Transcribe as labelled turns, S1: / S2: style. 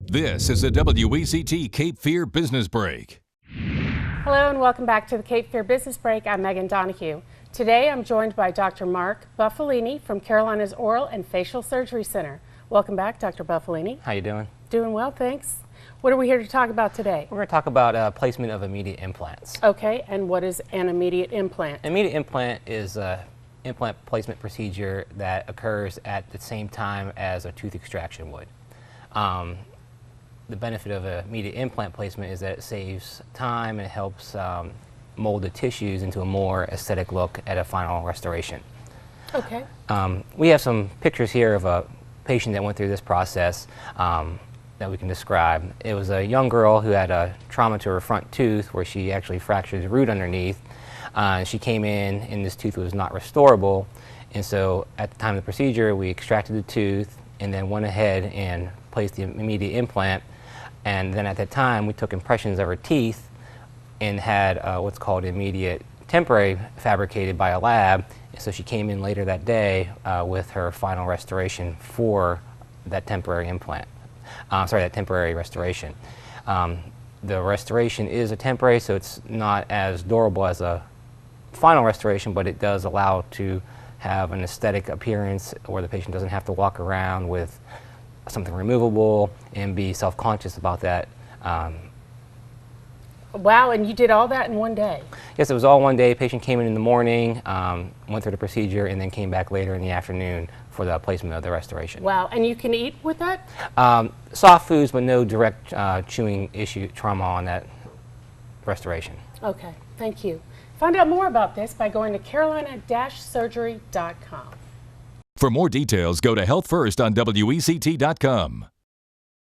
S1: This is a WECT Cape Fear Business Break.
S2: Hello and welcome back to the Cape Fear Business Break. I'm Megan Donahue. Today I'm joined by Dr. Mark Buffalini from Carolina's Oral and Facial Surgery Center. Welcome back, Dr. Buffalini.
S3: How you doing?
S2: Doing well, thanks. What are we here to talk about today?
S3: We're going to talk about placement of immediate implants.
S2: Okay, and what is an immediate implant?
S3: Immediate implant is an implant placement procedure that occurs at the same time as a tooth extraction would. The benefit of an immediate implant placement is that it saves time and it helps mold the tissues into a more aesthetic look at a final restoration.
S2: Okay.
S3: We have some pictures here of a patient that went through this process that we can describe. It was a young girl who had a trauma to her front tooth where she actually fractured the root underneath. She came in and this tooth was not restorable, and so at the time of the procedure we extracted the tooth and then went ahead and placed the immediate implant. And then at that time, we took impressions of her teeth and had what's called immediate temporary fabricated by a lab. And so she came in later that day with her final restoration for that temporary implant. That temporary restoration. The restoration is a temporary, so it's not as durable as a final restoration, but it does allow to have an aesthetic appearance where the patient doesn't have to walk around with something removable and be self-conscious about that.
S2: Wow, and you did all that in one day?
S3: Yes, it was all one day. Patient came in the morning, went through the procedure, and then came back later in the afternoon for the placement of the restoration.
S2: Wow, and you can eat with that?
S3: Soft foods, but no direct chewing trauma on that restoration.
S2: Okay, thank you. Find out more about this by going to carolina-surgery.com.
S1: For more details, go to Health First on WECT.com.